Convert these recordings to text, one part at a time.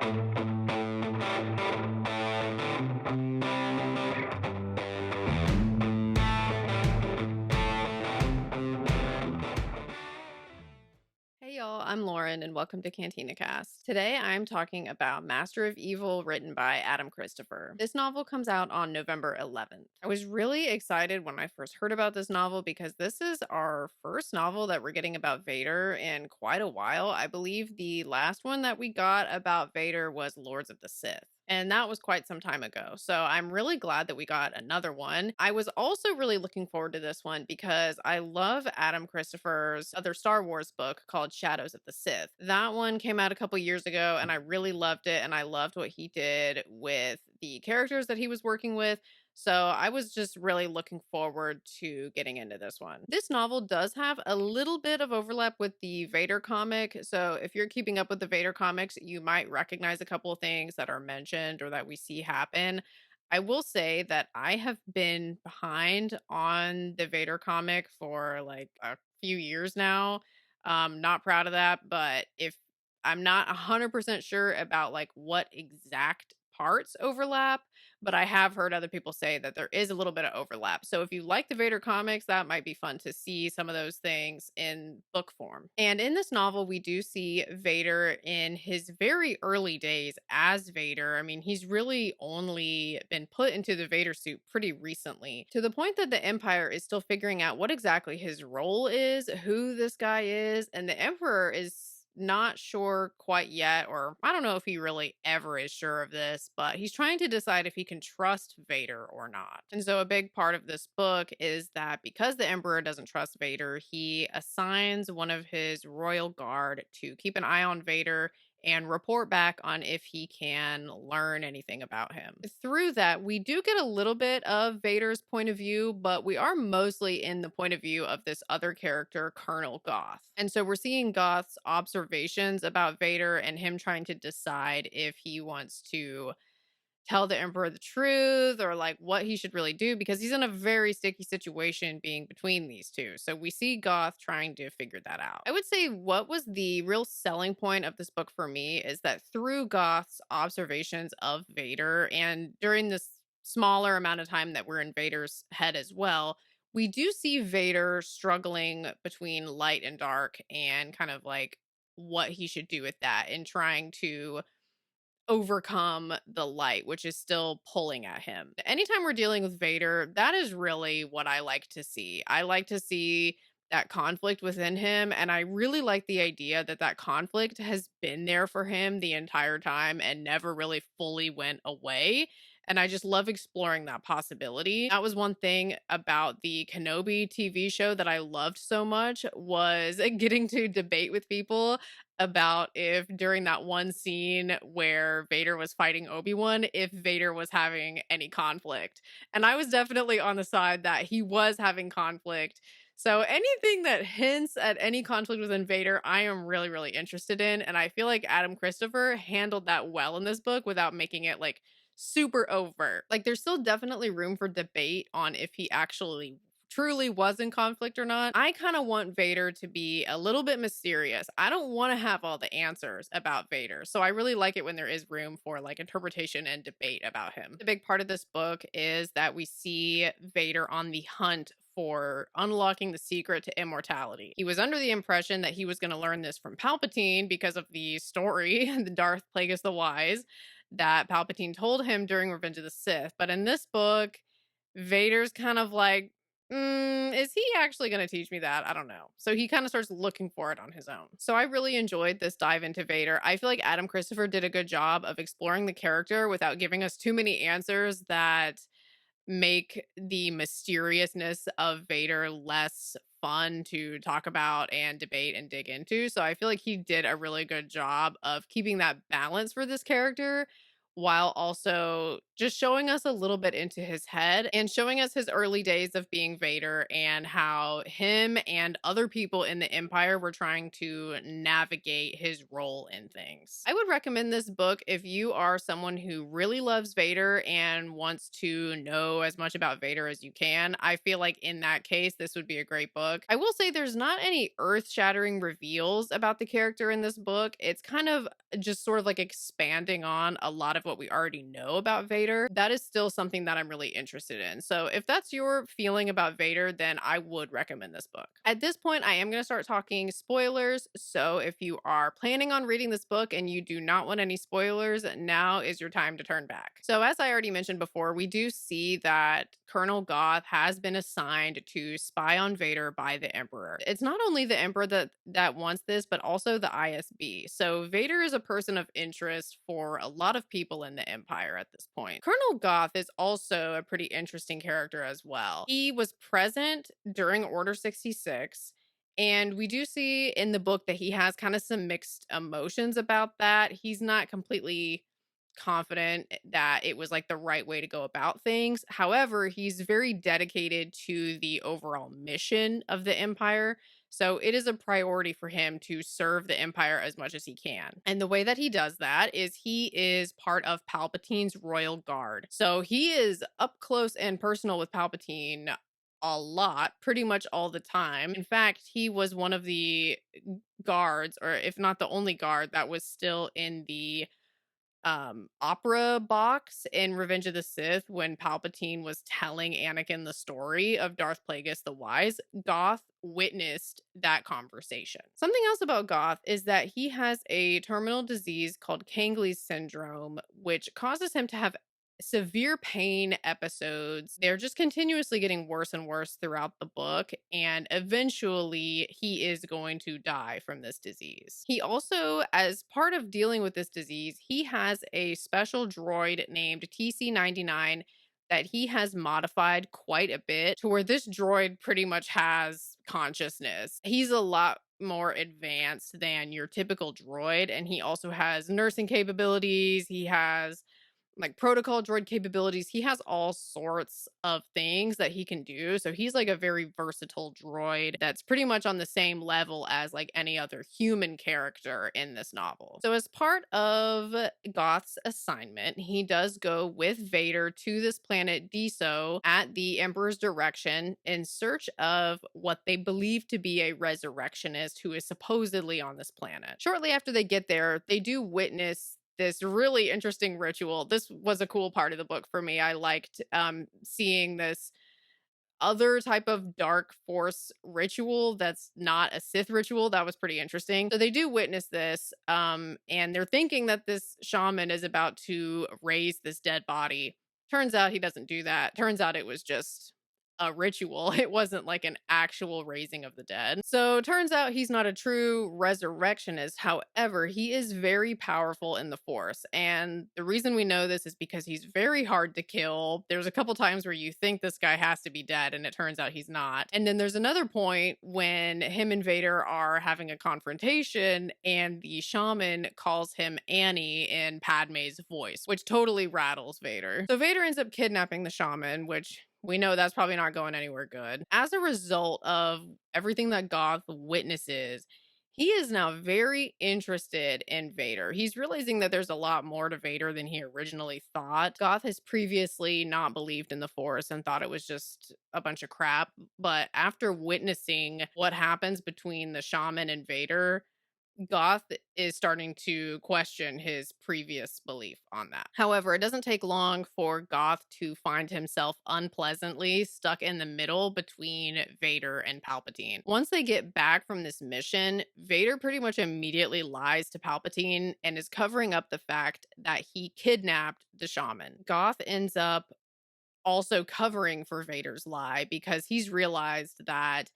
Hey y'all, I'm Lauren and welcome to Cantina Cast. Today I'm talking about Master of Evil written by Adam Christopher. This novel comes out on November 11th. I was really excited when I first heard about this novel because this is our first novel that we're getting about Vader in quite a while. I believe the last one that we got about Vader was Lords of the Sith. And that was quite some time ago. So I'm really glad that we got another one. I was also really looking forward to this one because I love Adam Christopher's other Star Wars book called Shadows of the Sith. That one came out a couple years ago and I really loved it. And I loved what he did with the characters that he was working with. So I was just really looking forward to getting into this one. This novel does have a little bit of overlap with the Vader comic. So if you're keeping up with the Vader comics, you might recognize a couple of things that are mentioned or that we see happen. I will say that I have been behind on the Vader comic for like a few years now. Not proud of that, but if I'm not 100% sure about like what exact parts overlap, but I have heard other people say that there is a little bit of overlap. So if you like the Vader comics, that might be fun to see some of those things in book form. And in this novel, we do see Vader in his very early days as Vader. I mean, he's really only been put into the Vader suit pretty recently, to the point that the Empire is still figuring out what exactly his role is, who this guy is, and the Emperor is not sure quite yet, or I don't know if he really ever is sure of this, but he's trying to decide if he can trust Vader or not. And so, a big part of this book is that because the Emperor doesn't trust Vader, he assigns one of his royal guard to keep an eye on Vader and report back on if he can learn anything about him. Through that, we do get a little bit of Vader's point of view, but we are mostly in the point of view of this other character, Colonel Goth. And so we're seeing Goth's observations about Vader and him trying to decide if he wants to tell the Emperor the truth or like what he should really do because he's in a very sticky situation being between these two. So we see Goth trying to figure that out. I would say what was the real selling point of this book for me is that through Goth's observations of Vader and during this smaller amount of time that we're in Vader's head as well, we do see Vader struggling between light and dark and kind of like what he should do with that and trying to overcome the light, which is still pulling at him. Anytime we're dealing with Vader, that is really what I like to see. I like to see that conflict within him. And I really like the idea that that conflict has been there for him the entire time and never really fully went away. And I just love exploring that possibility. That was one thing about the Kenobi TV show that I loved so much was getting to debate with people about if during that one scene where Vader was fighting Obi-Wan, if Vader was having any conflict. And I was definitely on the side that he was having conflict. So anything that hints at any conflict within Vader, I am really, really interested in. And I feel like Adam Christopher handled that well in this book without making it like super overt. Like there's still definitely room for debate on if he actually truly was in conflict or not. I kind of want Vader to be a little bit mysterious. I don't want to have all the answers about Vader. So I really like it when there is room for like interpretation and debate about him. The big part of this book is that we see Vader on the hunt for unlocking the secret to immortality. He was under the impression that he was going to learn this from Palpatine because of the story, the Darth Plagueis the Wise, that Palpatine told him during Revenge of the Sith. But in this book, Vader's kind of like, is he actually going to teach me that? I don't know. So he kind of starts looking for it on his own. So I really enjoyed this dive into Vader. I feel like Adam Christopher did a good job of exploring the character without giving us too many answers that make the mysteriousness of Vader less fun to talk about and debate and dig into. So I feel like he did a really good job of keeping that balance for this character while also just showing us a little bit into his head and showing us his early days of being Vader and how him and other people in the Empire were trying to navigate his role in things. I would recommend this book if you are someone who really loves Vader and wants to know as much about Vader as you can. I feel like in that case, this would be a great book. I will say there's not any earth shattering reveals about the character in this book. It's kind of just sort of like expanding on a lot of what we already know about Vader. That is still something that I'm really interested in. So if that's your feeling about Vader, then I would recommend this book. At this point, I am going to start talking spoilers. So if you are planning on reading this book and you do not want any spoilers, now is your time to turn back. So as I already mentioned before, we do see that Colonel Goth has been assigned to spy on Vader by the Emperor. It's not only the Emperor that wants this, but also the ISB. So Vader is a person of interest for a lot of people in the Empire at this point. Colonel Goth is also a pretty interesting character as well. He was present during Order 66. And we do see in the book that he has kind of some mixed emotions about that. He's not completely confident that it was like the right way to go about things. However, he's very dedicated to the overall mission of the Empire. So it is a priority for him to serve the Empire as much as he can. And the way that he does that is he is part of Palpatine's Royal Guard. So he is up close and personal with Palpatine a lot, pretty much all the time. In fact, he was one of the guards, or if not the only guard, that was still in the opera box in Revenge of the Sith when Palpatine was telling Anakin the story of Darth Plagueis the Wise. Goth witnessed that conversation. Something else about Goth is that he has a terminal disease called Kangley's syndrome, which causes him to have severe pain episodes. They're just continuously getting worse and worse throughout the book, and eventually he is going to die from this disease. He also, as part of dealing with this disease, he has a special droid named TC-99 that he has modified quite a bit to where this droid pretty much has consciousness. He's a lot more advanced than your typical droid, and he also has nursing capabilities. He has like protocol droid capabilities. He has all sorts of things that he can do. So he's like a very versatile droid that's pretty much on the same level as like any other human character in this novel. So as part of Goth's assignment, he does go with Vader to this planet Deso at the Emperor's direction in search of what they believe to be a resurrectionist who is supposedly on this planet. Shortly after they get there, they do witness this really interesting ritual. This was a cool part of the book for me. I liked seeing this other type of dark force ritual that's not a Sith ritual. That was pretty interesting. So they do witness this, and they're thinking that this shaman is about to raise this dead body. Turns out he doesn't do that. Turns out it was just a ritual. It wasn't like an actual raising of the dead. So turns out he's not a true resurrectionist. However, he is very powerful in the Force. And the reason we know this is because he's very hard to kill. There's a couple times where you think this guy has to be dead and it turns out he's not. And then there's another point when him and Vader are having a confrontation and the shaman calls him Annie in Padme's voice, which totally rattles Vader. So Vader ends up kidnapping the shaman, which we know that's probably not going anywhere good. As a result of everything that Goth witnesses, he is now very interested in Vader. He's realizing that there's a lot more to Vader than he originally thought. Goth has previously not believed in the Force and thought it was just a bunch of crap. But after witnessing what happens between the shaman and Vader, Goth is starting to question his previous belief on that. However, it doesn't take long for Goth to find himself unpleasantly stuck in the middle between Vader and Palpatine. Once they get back from this mission, Vader pretty much immediately lies to Palpatine and is covering up the fact that he kidnapped the shaman. Goth ends up also covering for Vader's lie because he's realized that,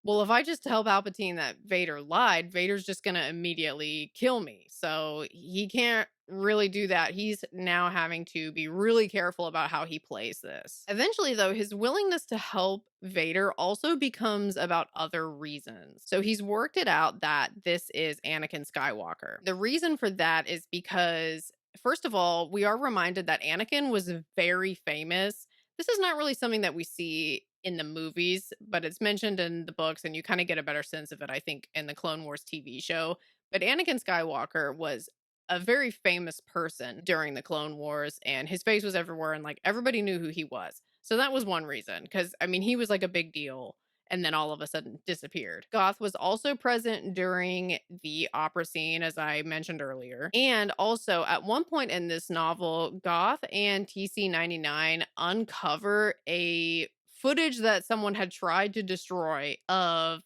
well, if I just tell Palpatine that Vader lied, Vader's just going to immediately kill me. So he can't really do that. He's now having to be really careful about how he plays this. Eventually, though, his willingness to help Vader also becomes about other reasons. So he's worked it out that this is Anakin Skywalker. The reason for that is because First of all, we are reminded that Anakin was very famous. This is not really something that we see in the movies, but it's mentioned in the books, and you kind of get a better sense of it, I think, in the Clone Wars TV show. But Anakin Skywalker was a very famous person during the Clone Wars, and his face was everywhere, and like everybody knew who he was. So that was one reason, because I mean, he was like a big deal and then all of a sudden disappeared. Goth was also present during the opera scene, as I mentioned earlier. And also, at one point in this novel, Goth and TC-99 uncover a footage that someone had tried to destroy of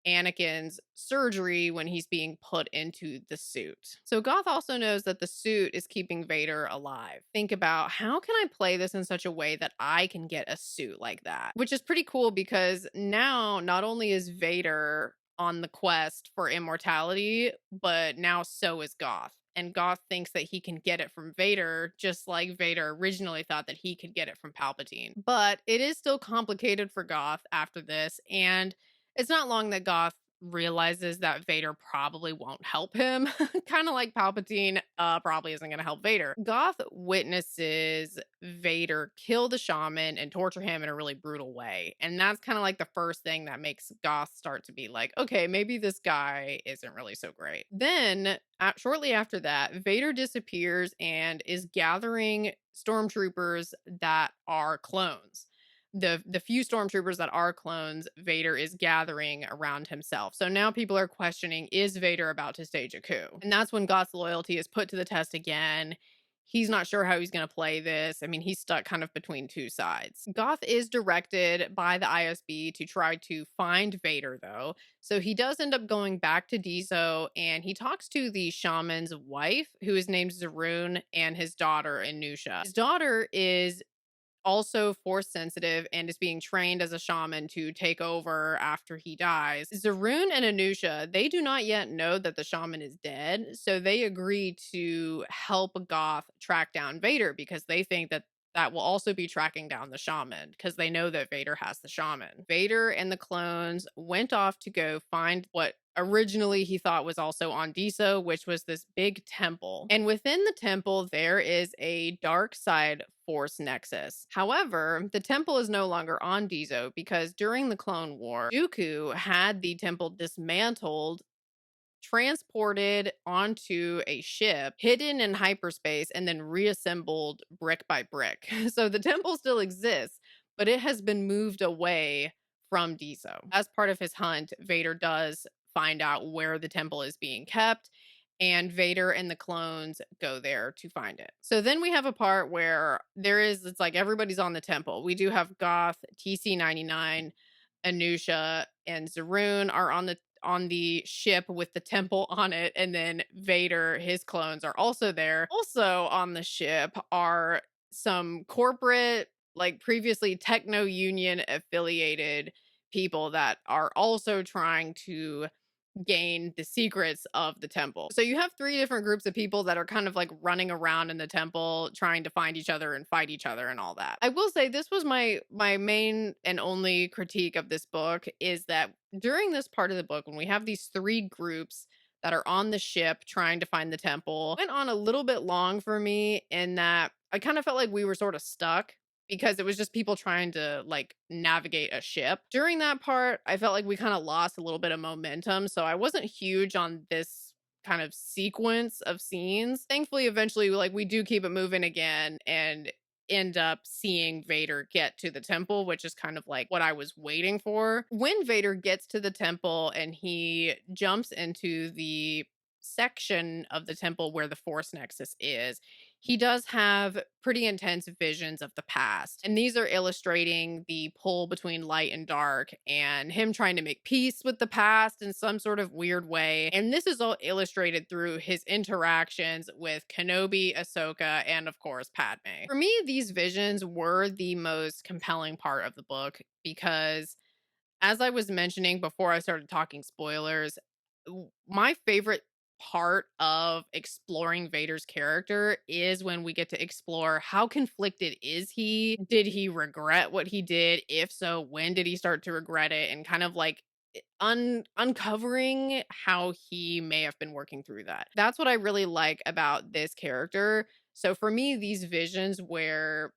Anakin's surgery when he's being put into the suit. So Goth also knows that the suit is keeping Vader alive. Think about, how can I play this in such a way that I can get a suit like that? Which is pretty cool because now not only is Vader on the quest for immortality, but now so is Goth. And Goth thinks that he can get it from Vader, just like Vader originally thought that he could get it from Palpatine. But it is still complicated for Goth after this, and it's not long that Goth realizes that Vader probably won't help him, kind of like Palpatine probably isn't going to help Vader. Goth witnesses Vader kill the shaman and torture him in a really brutal way. And that's kind of like the first thing that makes Goth start to be like, okay, maybe this guy isn't really so great. Then, shortly after that, Vader disappears and is gathering stormtroopers that are clones. The few stormtroopers that are clones, Vader is gathering around himself. So now people are questioning, is Vader about to stage a coup? And that's when Goth's loyalty is put to the test again. He's not sure how he's going to play this. I mean, he's stuck kind of between two sides. Goth is directed by the ISB to try to find Vader, though. So he does end up going back to Dizo, and he talks to the shaman's wife, who is named Zaroon, and his daughter, Anusha. His daughter is also force sensitive and is being trained as a shaman to take over after he dies. Zaroon and Anusha, they do not yet know that the shaman is dead, so they agree to help Goth track down Vader because they think that that will also be tracking down the shaman because they know that Vader has the shaman. Vader and the clones went off to go find what originally he thought was also on Diso, which was this big temple. And within the temple, there is a dark side force nexus. However, the temple is no longer on Diso because during the Clone War, Dooku had the temple dismantled, transported onto a ship, hidden in hyperspace, and then reassembled brick by brick. So the temple still exists, but it has been moved away from Diso. As part of his hunt, Vader does find out where the temple is being kept, and Vader and the clones go there to find it. So then we have a part where it's like everybody's on the temple. We do have Goth, TC-99, Anusha, and Zaroon are on the ship with the temple on it, and then Vader, his clones are also there. Also on the ship are some corporate, like previously Techno Union affiliated people that are also trying to gain the secrets of the temple. So you have three different groups of people that are kind of like running around in the temple trying to find each other and fight each other and all that. I will say this was my main and only critique of this book is that during this part of the book when we have these three groups that are on the ship trying to find the temple, went on a little bit long for me in that I kind of felt like we were sort of stuck because it was just people trying to like navigate a ship. During that part, I felt like we kind of lost a little bit of momentum. So I wasn't huge on this kind of sequence of scenes. Thankfully, eventually, like we do keep it moving again and end up seeing Vader get to the temple, which is kind of like what I was waiting for. When Vader gets to the temple and he jumps into the section of the temple where the Force Nexus is, he does have pretty intense visions of the past. And these are illustrating the pull between light and dark and him trying to make peace with the past in some sort of weird way. And this is all illustrated through his interactions with Kenobi, Ahsoka, and of course, Padme. For me, these visions were the most compelling part of the book because, as I was mentioning before I started talking spoilers, my favorite part of exploring Vader's character is when we get to explore how conflicted is he? Did he regret what he did? If so, when did he start to regret it? And kind of like uncovering how he may have been working through that. That's what I really like about this character. So for me, these visions where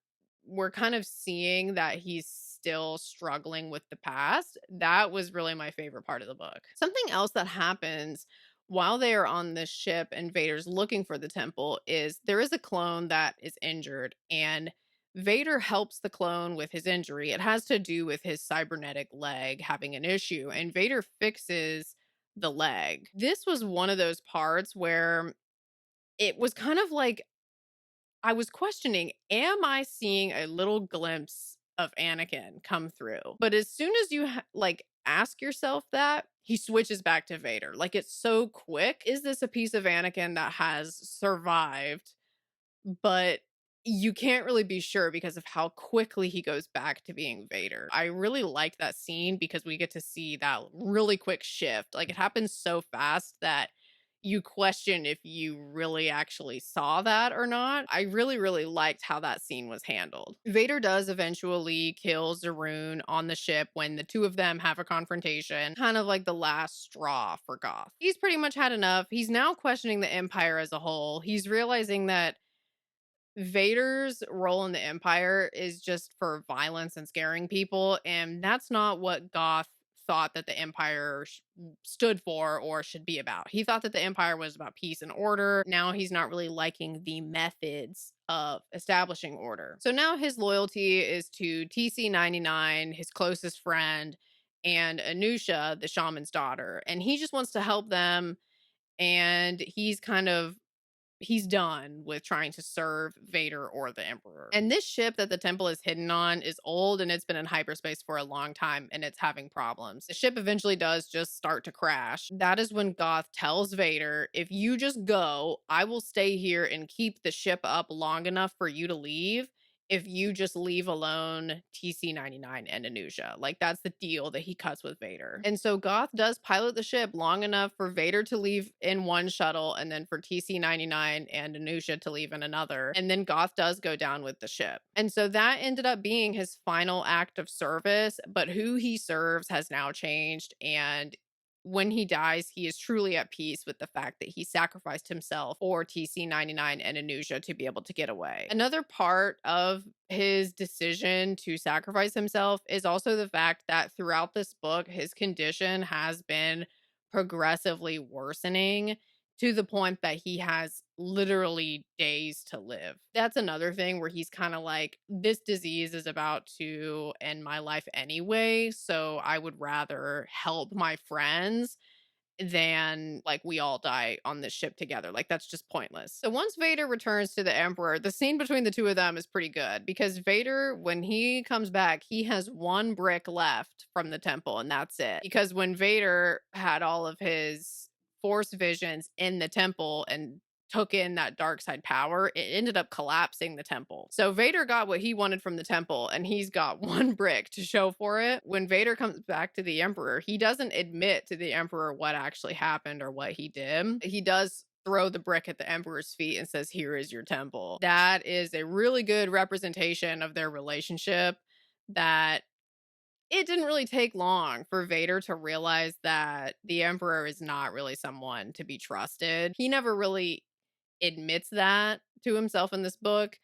we're kind of seeing that he's still struggling with the past, that was really my favorite part of the book. Something else that happens while they are on this ship and Vader's looking for the temple is there is a clone that is injured, and Vader helps the clone with his injury. It has to do with his cybernetic leg having an issue, and Vader fixes the leg. This was one of those parts where it was kind of like I was questioning, am I seeing a little glimpse of Anakin come through? But as soon as you like ask yourself that, he switches back to Vader. Like it's so quick. Is this a piece of Anakin that has survived? But you can't really be sure because of how quickly he goes back to being Vader. I really like that scene because we get to see that really quick shift. Like it happens so fast that you question if you really actually saw that or not. I really, really liked how that scene was handled. Vader does eventually kill Zaroon on the ship when the two of them have a confrontation, kind of like the last straw for Goth. He's pretty much had enough. He's now questioning the Empire as a whole. He's realizing that Vader's role in the Empire is just for violence and scaring people, and that's not what Goth thought that the Empire stood for or should be about. He thought that the Empire was about peace and order. Now he's not really liking the methods of establishing order. So now his loyalty is to TC-99, his closest friend, and Anusha, the shaman's daughter, and he just wants to help them, and he's done with trying to serve Vader or the Emperor. And this ship that the temple is hidden on is old and it's been in hyperspace for a long time and it's having problems. The ship eventually does just start to crash. That is when Goth tells Vader, if you just go, I will stay here and keep the ship up long enough for you to leave. If you just leave alone TC-99 and Anusha. Like that's the deal that he cuts with Vader. And so Goth does pilot the ship long enough for Vader to leave in one shuttle and then for TC-99 and Anusha to leave in another. And then Goth does go down with the ship. And so that ended up being his final act of service, but who he serves has now changed, and when he dies, he is truly at peace with the fact that he sacrificed himself for TC-99 and Anusha to be able to get away. Another part of his decision to sacrifice himself is also the fact that throughout this book, his condition has been progressively worsening to the point that he has literally days to live. That's another thing where he's kind of like, this disease is about to end my life anyway, so I would rather help my friends than like we all die on this ship together. Like that's just pointless. So once Vader returns to the Emperor, the scene between the two of them is pretty good because Vader, when he comes back, he has one brick left from the temple and that's it. Because when Vader had all of his force visions in the temple and took in that dark side power, it ended up collapsing the temple. So Vader got what he wanted from the temple and he's got one brick to show for it. When Vader comes back to the Emperor, he doesn't admit to the Emperor what actually happened or what he did. He does throw the brick at the Emperor's feet and says, "Here is your temple." That is a really good representation of their relationship, that it didn't really take long for Vader to realize that the Emperor is not really someone to be trusted. He never really admits that to himself in this book,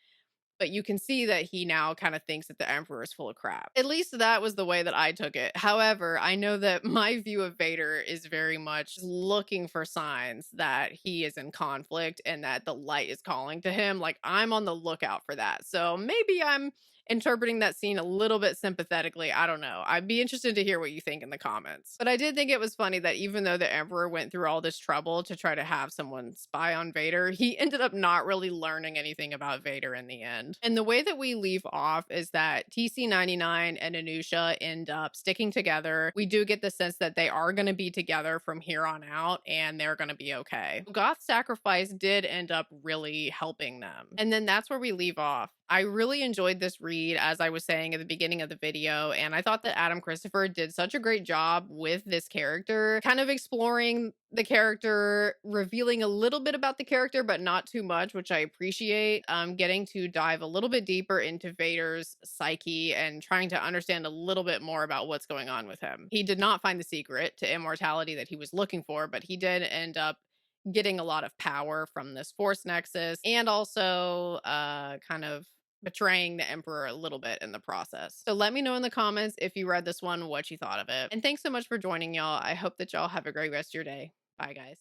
but you can see that he now kind of thinks that the Emperor is full of crap. At least that was the way that I took it. However, I know that my view of Vader is very much looking for signs that he is in conflict and that the light is calling to him. Like I'm on the lookout for that. So maybe I'm interpreting that scene a little bit sympathetically. I don't know. I'd be interested to hear what you think in the comments. But I did think it was funny that even though the Emperor went through all this trouble to try to have someone spy on Vader, he ended up not really learning anything about Vader in the end. And the way that we leave off is that TC-99 and Anusha end up sticking together. We do get the sense that they are going to be together from here on out and they're going to be okay. Goth's sacrifice did end up really helping them. And then that's where we leave off. I really enjoyed this read, as I was saying at the beginning of the video, and I thought that Adam Christopher did such a great job with this character, kind of exploring the character, revealing a little bit about the character, but not too much, which I appreciate. Getting to dive a little bit deeper into Vader's psyche and trying to understand a little bit more about what's going on with him. He did not find the secret to immortality that he was looking for, but he did end up getting a lot of power from this force nexus and also kind of betraying the emperor a little bit in the process. So let me know in the comments if you read this one, what you thought of it. And thanks so much for joining, y'all. I hope that y'all have a great rest of your day. Bye, guys.